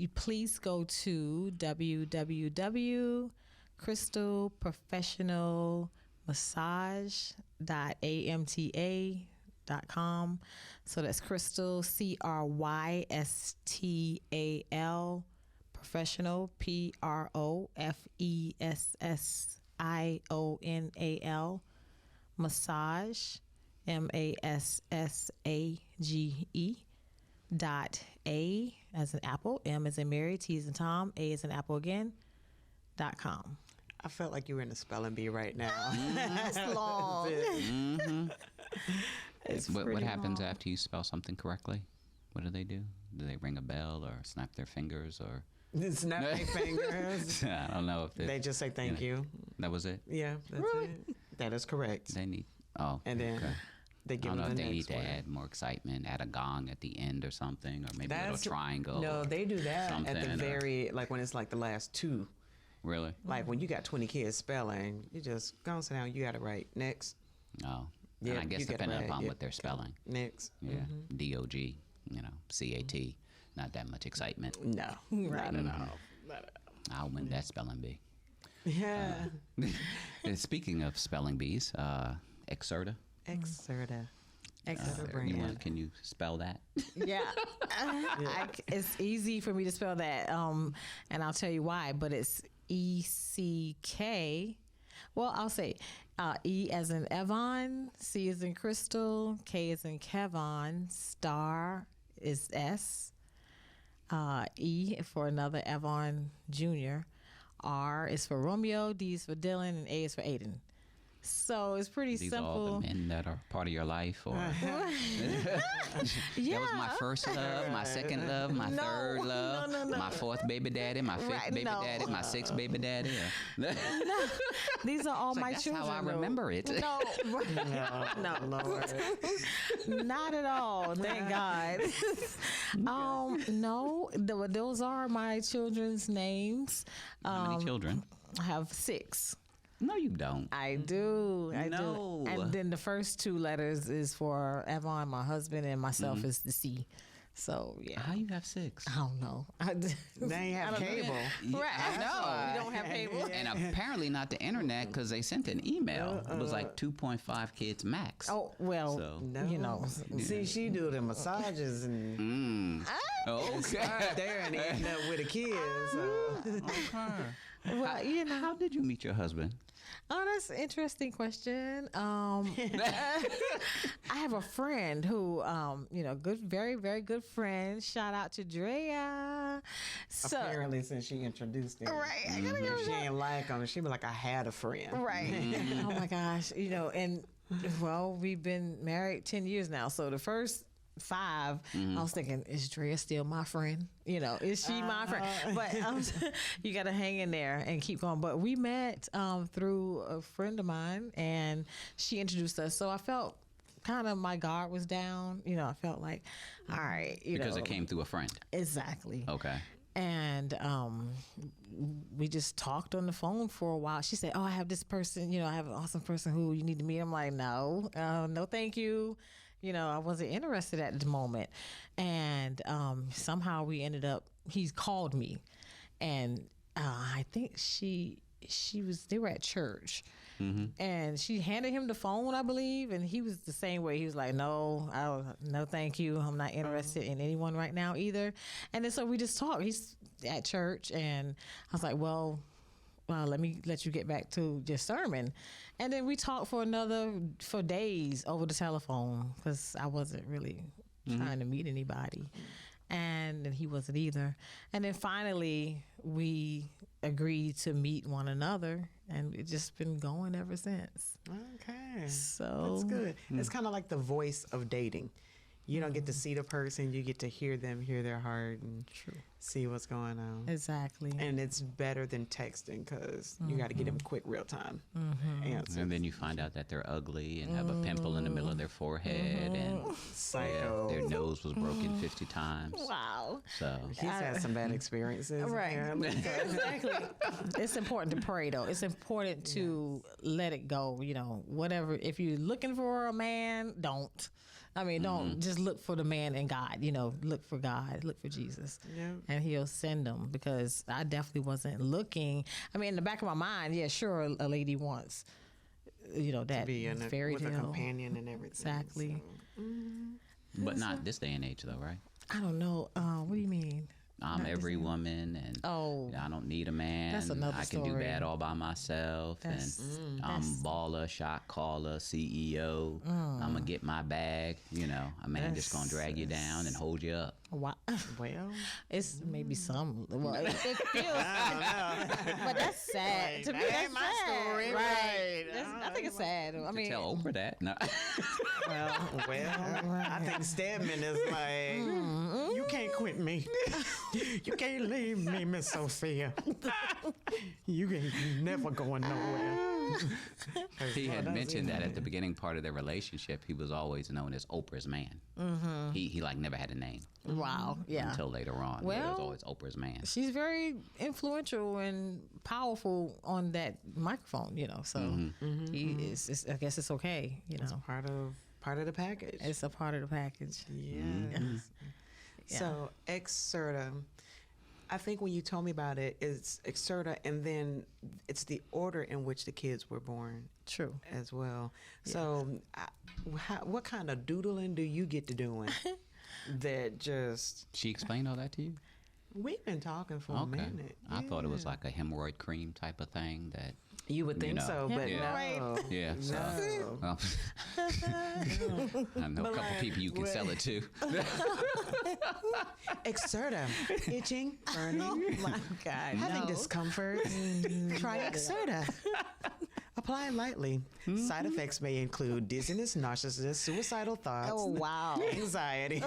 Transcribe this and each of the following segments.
please go to www.crystalprofessionalmassage.amta.com. So that's Crystal, Crystal, professional, professional, massage, massage .a as in apple, M as in Mary, T as in Tom, A as in apple again, .com. I felt like you were in a spelling bee right now. It's long. It's what happens long. after you spell something correctly? What do? Do they ring a bell or snap their fingers or? Snap their fingers. I don't know if they just say thank you. That was it? Yeah, that's it. That is correct. They need, and then they give I don't know them if the they need next to one. add more excitement, add a gong at the end or something, or maybe a little triangle. No, they do that at the or- very, like when it's like the last two. Really? Like when you got 20 kids spelling, you just go and sit down, you got to write next. Oh. Yeah, And I guess you gotta depending write, upon yeah. what they're spelling. Next. Yeah. D-O-G, C-A-T. Not that much excitement. No. Not at all. Not at all. I'll win that spelling bee. Yeah. And speaking of spelling bees, Exerta. Exerta. Exerta You brand. can you spell that? Yeah. It's easy for me to spell that, and I'll tell you why, but it's E-C-K. Well, I'll say E as in Evon, C as in Crystal, K as in Kevon, star is S, E for another Evon Jr., R is for Romeo, D is for Dylan, and A is for Aiden. So it's pretty These simple. are all the men that are part of your life, or Yeah. that was my first love, my second love, my third love, no. my fourth baby daddy, my fifth baby daddy, my sixth baby daddy. These are all my that's children. how I though. remember it. No, No, Lord. not at all. Thank God. No, those are my children's names. How many children? I have 6. No, you don't. I do. I No. do. And then the first 2 letters is for Evon, my husband, and myself is the C. So yeah. How you have 6? I don't know. They ain't have cable. Right. I know. We don't have cable. And apparently not the internet, because they sent an email. It was like 2.5 kids max. Oh well. So- No. You know. See, she do the massages and Okay. there and ending up with the kids. Okay. Well, you know. How did you meet your husband? Oh, that's an interesting question. I have a friend who, good, very, very good friend. Shout out to Drea. So, Apparently, since she introduced him. right. I gotta give If her she that. ain't like him, she'd be like, I had a friend. Right. Oh my gosh. And well, we've been married 10 years now. So the first 5, I was thinking, is Drea still my friend? Is she my friend? But you got to hang in there and keep going. But we met through a friend of mine, and she introduced us. So I felt kind of my guard was down. I felt like, all right. Because it came through a friend. Exactly. Okay. And we just talked on the phone for a while. She said, I have this person, I have an awesome person who you need to meet. I'm like, no, thank you. I wasn't interested at the moment. And somehow he's called me. And I think they were at church. And she handed him the phone, I believe. And he was the same way. He was like, no, thank you. I'm not interested in anyone right now either. And then so we just talked. He's at church. And I was like, well, let me let you get back to your sermon. And then we talked for days over the telephone, because I wasn't really trying to meet anybody. And he wasn't either. And then finally we agreed to meet one another, and it's just been going ever since. Okay. So that's good. It's kind of like the voice of dating. You don't get to see the person, you get to hear them, hear their heart, and see what's going on. Exactly. And it's better than texting, because you got to get them quick, real time answers. And then you find out that they're ugly and have a pimple in the middle of their forehead, and Psycho. their nose was broken 50 times. Wow. So He's had some bad experiences. Right. apparently. Exactly. It's important to pray, though. It's important to let it go. Whatever. If you're looking for a man, don't. I mean, don't just look for the man in God. Look for God, look for Jesus, and He'll send them. Because I definitely wasn't looking. I mean, in the back of my mind, yeah, sure, a lady wants, that to be in fairy with tale a companion and everything. Exactly. So. But not this day and age, though, right? I don't know. What do you mean? I'm every woman, and I don't need a man. That's another I can do story. that all by myself, and I'm baller, shot caller, CEO. I'm gonna get my bag. A man just gonna drag you down and hold you up. Wow. Well, It's maybe some. Well, it feels. But that's sad. Like, To me, that that's ain't my sad. story, Right. right. I think it's sad. I mean, Tell Oprah that. No. well, I think Stedman is like, you can't quit me. You can't leave me, Miss Sophia. You ain't never going nowhere. He had mentioned that at the beginning part of their relationship, he was always known as Oprah's man. He like never had a name wow. Yeah. until later on. It Well, was always Oprah's man. She's very influential and powerful on that microphone, So he is. I guess it's okay, It's part of the package. It's a part of the package. Yes. Yeah. So Exerta, I think when you told me about it, it's Exerta, and then it's the order in which the kids were born. True. As well. So, what kind of doodling do you get to doing? That just She explained all that to you? we've been talking for a minute. I thought it was like a hemorrhoid cream type of thing that. You would think so, but Yeah. no. Yeah. So, well, I know a couple people you can sell it to. Exerta, itching, burning, Oh my God. having no. discomfort. Try Exerta. Apply lightly. Side effects may include dizziness, nauseousness, suicidal thoughts. Oh wow. Anxiety.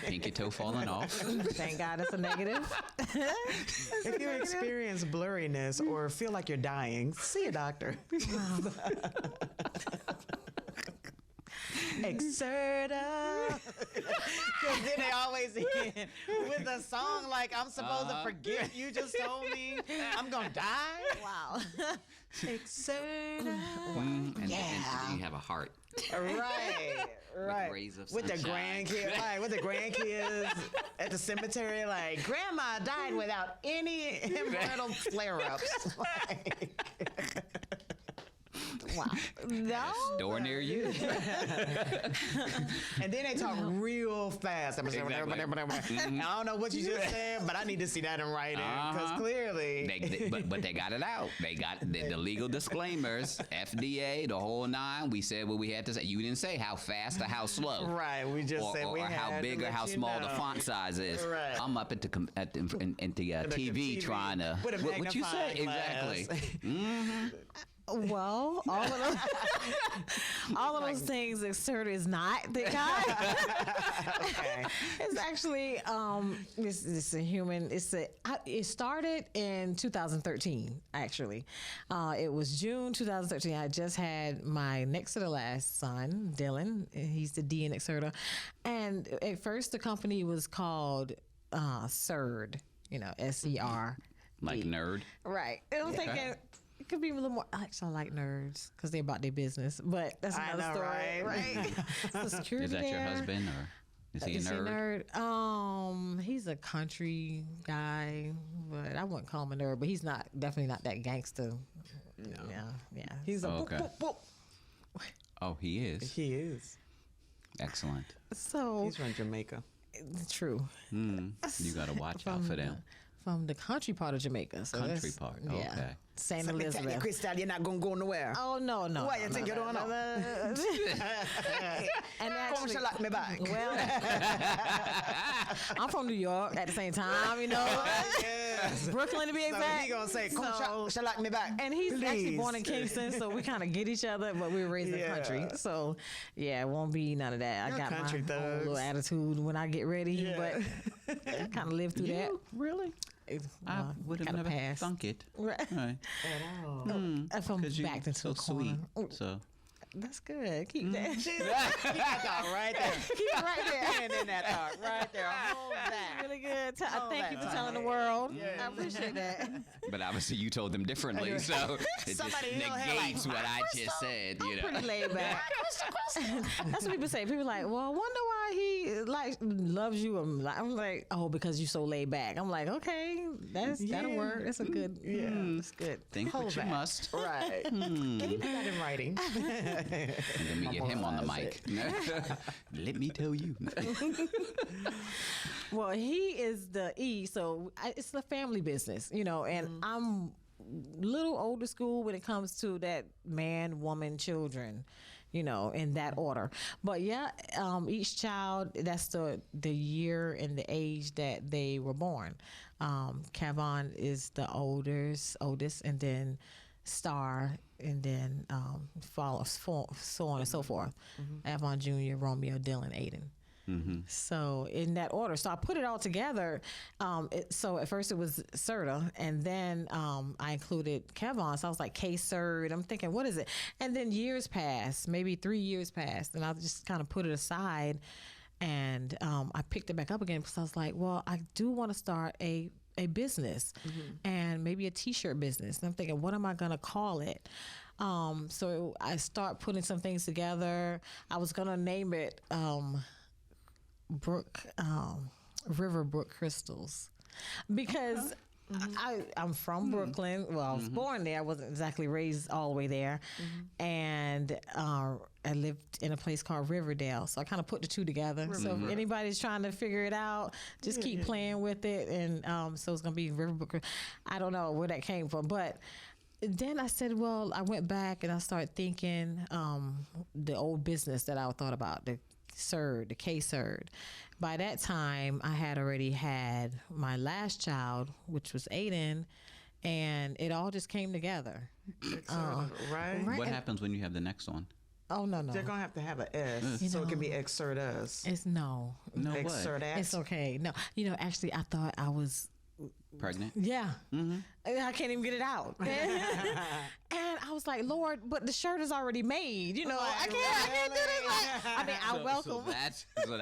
Pinky toe falling off. Thank God it's a negative. If you experience blurriness or feel like you're dying, see a doctor. Exerta. Because then they always end with a song like, I'm supposed to forget you just told me I'm going to die. Wow. Exerta. And you have a heart. Right. rays of With the sunshine. grandkids, right? With the grandkids at the cemetery, like Grandma died without any hemorrhoidal flare-ups. Wow. No. Door near you. And then they talk real fast. Exactly. I don't know what you just said, but I need to see that in writing because clearly, But they got it out. They got the legal disclaimers, FDA, the whole nine. We said what we had to say. You didn't say how fast or how slow. right? We just said Or, we or how had big to or let how you small know. the font size is. Right. I'm up at the TV TV trying to. with a What you say magnifying exactly? Well, all of those things Exerta is not the guy. Okay. It's actually it's a human. It started in 2013. Actually, it was June 2013. I just had my next to the last son, Dylan. He's the D in Exerta, and at first the company was called SERD. SER. Like nerd. Right. And I'm thinking. It could be a little more. Actually, I like nerds because they're about their business, but that's I another know, story, right? So security Is that your there. husband or is he a Is he nerd? a nerd? He's a country guy, but I wouldn't call him a nerd. But he's definitely not that gangster. No. Yeah. He's a Okay. boop, boop, boop. Oh, he is. He is. Excellent. So He's from Jamaica. true. You got to watch out for them. From the country part of Jamaica. So Country that's- part, Yeah. okay. St. Let me tell you, Elizabeth. Crystyles, you're not going to go nowhere. Oh no. Why you think you don't know? And Come actually, shall lock me back. well, I'm from New York at the same time, Yes. Brooklyn to be So exact. he gonna say, come So- shall lock me back. and he's actually Please. born in Kingston, so we kind of get each other, but we were raised in the country. Yeah. So, yeah, it won't be none of that. Y'all I got country my own thugs. little attitude when I get ready, Yeah. but I kind of lived through that. Really? I would have kinda never passed. thunk it. Right. Right. At all. If I'm Because you backed into so a corner. sweet. So That's good. Keep that. Keep that thought right there. Keep it right there. And in that thought right there. Hold that. Really good. Hold Thank you that for telling the thought. world. Yeah. I appreciate that. But obviously you told them differently, so it Somebody just in your head like, negates what I just said. You know. Pretty laid back. That's what people say. People are like, well, I wonder why he like loves you. I'm like, oh, because you're so laid back. I'm like, okay, that'll work. That's a good. Yeah, that's good. Think what you must. Right. Can you put that in writing? And then we get him on the mic. Let me tell you. Well, he is the E, so it's a family business, you know, and I'm little older school when it comes to that man, woman, children, you know, in that order. But yeah, each child, that's the year and the age that they were born. Kevon is the oldest, and then Star, and then follows so on and so forth. Avon Jr., Romeo, Dylan, Aiden. So in that order, so I put it all together. So at first it was Serta, and then I included Kevon. So I was like K-Serd. I'm thinking, what is it? And then years passed, maybe 3 years passed, and I just kind of put it aside. And I picked it back up again because I was like, well, I do want to start a business and maybe a t-shirt business. And I'm thinking, what am I going to call it? So I start putting some things together. I was going to name it Riverbrook Crystals because I'm from Brooklyn. Well, I was born there. I wasn't exactly raised all the way there. And I lived in a place called Riverdale. So I kind of put the two together. So if anybody's trying to figure it out, just keep playing with it. And so it's going to be Riverbrook. I don't know where that came from. But then I said, well, I went back and I started thinking the old business that I thought about, the K-Serd. By that time, I had already had my last child, which was Aiden, and it all just came together. Right? What happens when you have the next one? Oh, no. They're going to have an S, so it can be Exert Us. It's no. No, what? Exert Us. It's okay. No. Actually, I thought I was... Pregnant? Yeah. I can't even get it out. And I was like, Lord, but the shirt is already made. I can't do this. I mean, I welcome. So that's. I mean,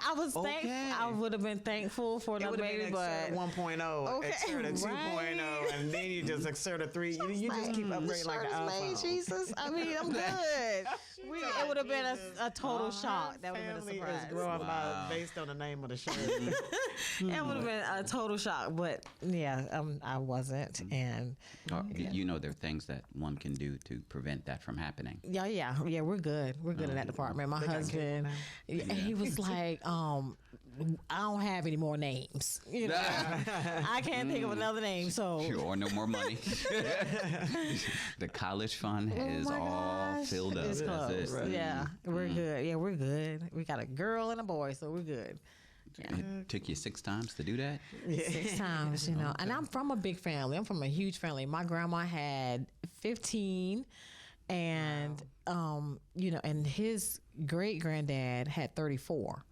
I was thankful. I would have been thankful for the baby, but 1.0, Exert 2.0, and then you just Exert 3. You just keep upgrading like the iPhone. Jesus, I mean, I'm good. It would have been a total shock. That would have been a surprise. Is growing based on the name of the shirt. It would have been a total shock, but yeah, I wasn't, and there are things that one can do to prevent that from happening. yeah, we're good. We're good in that department. My husband, he was like, I don't have any more names. I can't think of another name. So Or no more money. The college fund is all filled up. It's That's closed. it. Yeah, we're good. Yeah, we're good. We got a girl and a boy, so we're good. Yeah. It took you 6 times to do that? 6 times, And I'm from a big family. I'm from a huge family. My grandma had 15, and and his great granddad had 34.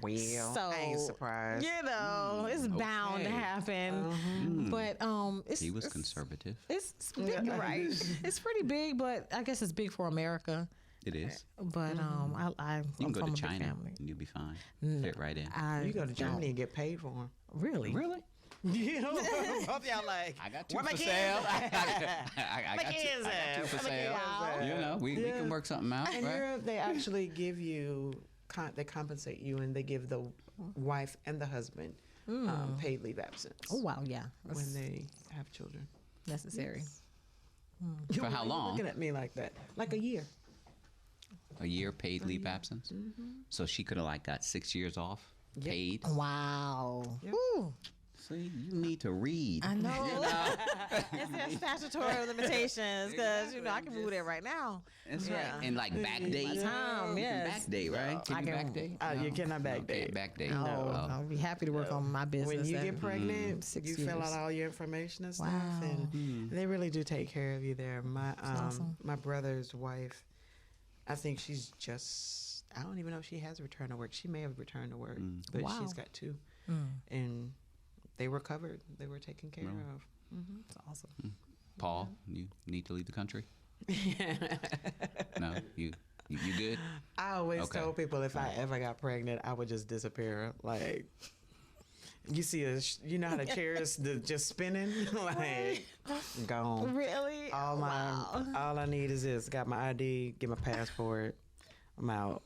Well, So, I ain't surprised. It's bound to happen. But He was conservative. It's big, right? It's pretty big, but I guess it's big for America. It is. But I'm You can go from to a big China family. and you'll be fine. Fit right in. You go to Germany and get paid for them. Really? Both y'all like, I got 2 where my for kids sale. at? I got two for sale. Wow. We can work something out, In right? Europe, they actually give you, they compensate you, and they give the wife and the husband paid leave absence. Oh, wow, yeah. When they have children. Necessary. For how long? Looking at me like that, like a year. A year paid leave absence? So she could have got 6 years off paid? Wow. Yep. Woo. See, you need to read. I know. It's their statutory limitations because, I can move there right now. That's right. And back date. Time, yes. Back date, right? Can you back date? You cannot back date. Back date. Oh, I'll be happy to work on my business. When you at get pregnant, 6 you fill years. out all your information and stuff, Wow. and they really do take care of you there. awesome. My brother's wife, I think she's I don't even know if she has returned to work. She may have returned to work, but Wow. she's got 2, and they were covered. They were taken care of. It's awesome. Paul, you need to leave the country? No, you good? I always Okay. told people if I ever got pregnant, I would just disappear. Like, you see, you know how the chairs just spinning? Like, gone. Really? All Wow. all I need is this. Got my ID, get my passport. I'm out.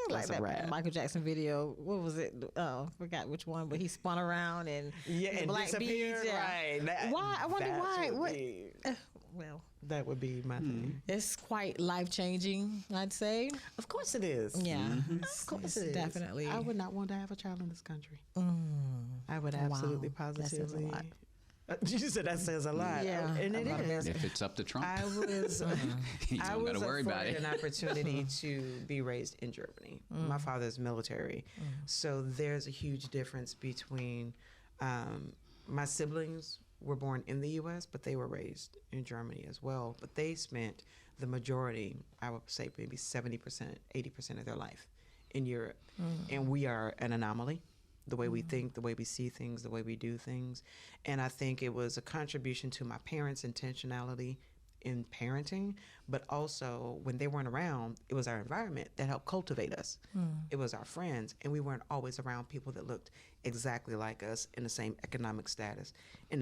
Like That's a that wrap. Michael Jackson video. What was it? Oh, forgot which one, but he spun around and Yeah, the and black disappeared. beads, yeah. Right. Why? I wonder that why. would What? be- Well, that would be my thing. it's quite life changing, I'd say. Of course it is. Yeah, Of course it is. definitely. I would not want to have a child in this country. I would absolutely, Wow. That says a positively. lot. You said that says a lot. Yeah, And it about is. If it's up to Trump, I was you I don't was gotta worry about afforded it. an opportunity to be raised in Germany. My father's military, so there's a huge difference between my siblings were born in the U.S., but they were raised in Germany as well. But they spent the majority, I would say maybe 70%, 80% of their life in Europe, and we are an anomaly. The way we think, the way we see things, the way we do things. And I think it was a contribution to my parents' intentionality in parenting, but also when they weren't around, it was our environment that helped cultivate us. It was our friends, and we weren't always around people that looked exactly like us in the same economic status. And,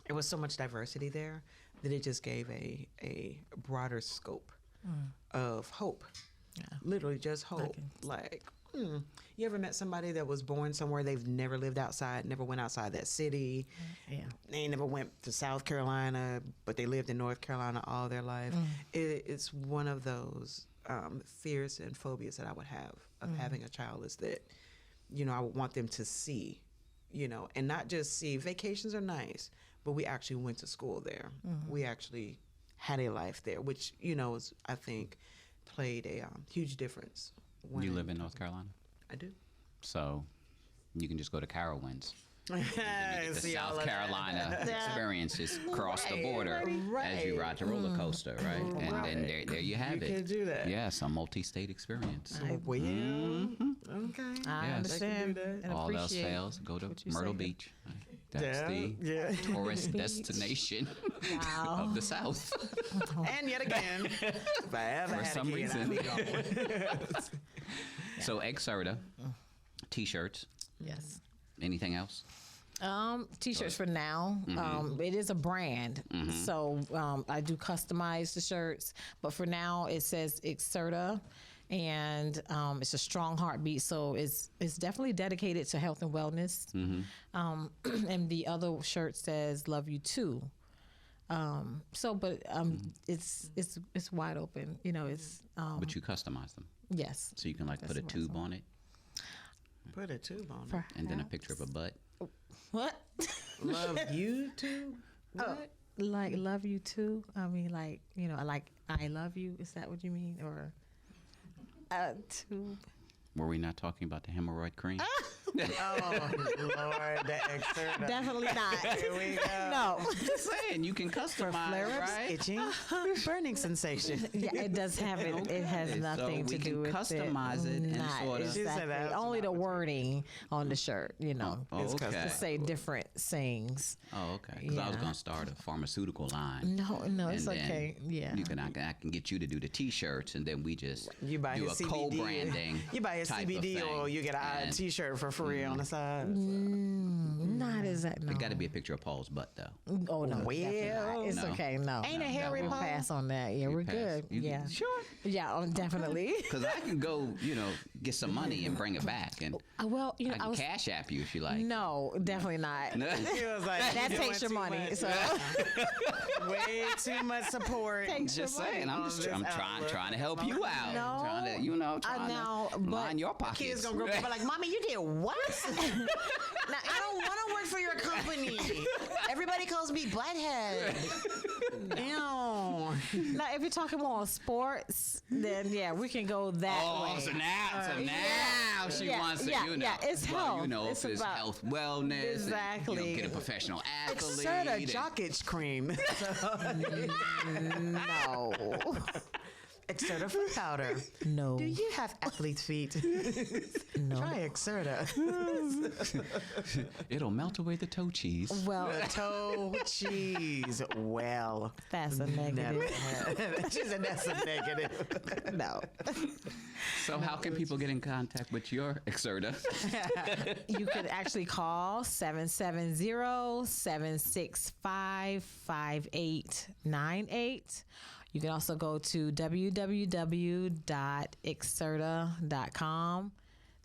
it was so much diversity there that it just gave a broader scope of hope. Literally just hope. Like, you ever met somebody that was born somewhere they've never lived outside, never went outside that city? Yeah. They never went to South Carolina, but they lived in North Carolina all their life. It's one of those fears and phobias that I would have of having a child is that, I would want them to see, and not just see. Vacations are nice, but we actually went to school there. We actually had a life there, which, I think played a huge difference. You live in North Carolina, I do. so you can just go to Carowinds. The See all South of that. Carolina experience is cross the border as you ride the roller coaster, right? And then there you have You it. can do that. Yes, a multi-state experience. Well, okay. I Yes. understand They can do that. and All else appreciate fails, go to what you Myrtle said. Beach. That's the Yeah. tourist Beach. destination Wow. of the South. And yet again, if I ever For had some a kid, I'd reason. be going. So egg soda, T-shirts. Yes. Anything else? T-shirts for now. It is a brand, so I do customize the shirts. But for now, it says Exerta, and it's a strong heartbeat. So it's definitely dedicated to health and wellness. And the other shirt says Love You Too. It's wide open. It's But you customize them, yes. so you can like put a That's tube on it, Put a tube on it. and then a picture of a butt. What? Love you too? What? Like love you too. I mean, like like I love you. Is that what you mean, or tube? Were we not talking about the hemorrhoid cream? Oh, Lord, the Exerta. Definitely not. Here we go. No. Just saying, you can customize, Flare-ups, right? itching, burning sensation. Yeah, it does have it. It has Okay, nothing so to we do can with customize it and Not sorta- She said that exactly. was Only an the wording on the shirt. Oh, It's okay. To say different sayings. Oh, okay. Because I was Yeah. gonna start a pharmaceutical line. No, it's And then okay. Yeah. I can get you to do the T-shirts, and then we just You buy do his a CBD. co-branding. You buy a type of CBD thing. oil, you get a And T-shirt for free on the side. Not exactly. No. It got to be a picture of Paul's butt, though. Oh no. definitely not. Well, It's no. okay. No. Ain't it No, Harry we'll Paul? pass on that. Yeah, we're pass. good. You- Yeah. Sure. Yeah. Definitely. Because I can go, get some money and bring it back, and Well, I can cash app you if you like. No, definitely not. He was like, That "You takes your doing too money. much." So Way too much support. Takes Just your money. saying, on this I'm outlook. trying to help you out. No. Trying to, now, but line your pockets. Kids gonna grow up and be like, "Mommy, you did what?" Now, I don't want to work for your company. Everybody calls me butthead. Ew. now, if you're talking more sports, then yeah, we can go that way. So now she yeah, wants to, yeah, yeah, it's well, health. if it's about- health, wellness, Exactly. and, get a professional athlete. Exerta and- jock itch cream. No. Exerta foot powder. No. Do you have athlete's feet? No. Try Exerta. It'll melt away the toe cheese. Well, Toe cheese. Well, that's a negative. she said that's a negative. No. So how can people get in contact with your Exerta? You could actually call 770-765-5898. You can also go to www.exerta.com,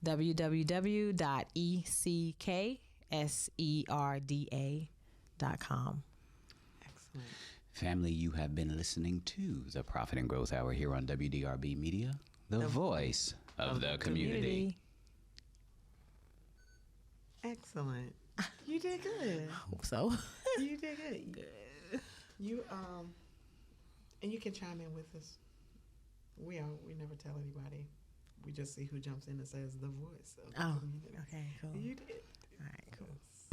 www.eckserda.com. Excellent. Family, you have been listening to the Profit and Growth Hour here on WDRB Media, the voice of the community. Excellent. You did good. Hope so. You did good. You and you can chime in with us. We never tell anybody. We just see who jumps in and says the voice of the community. Okay, cool. You did. All right, cool.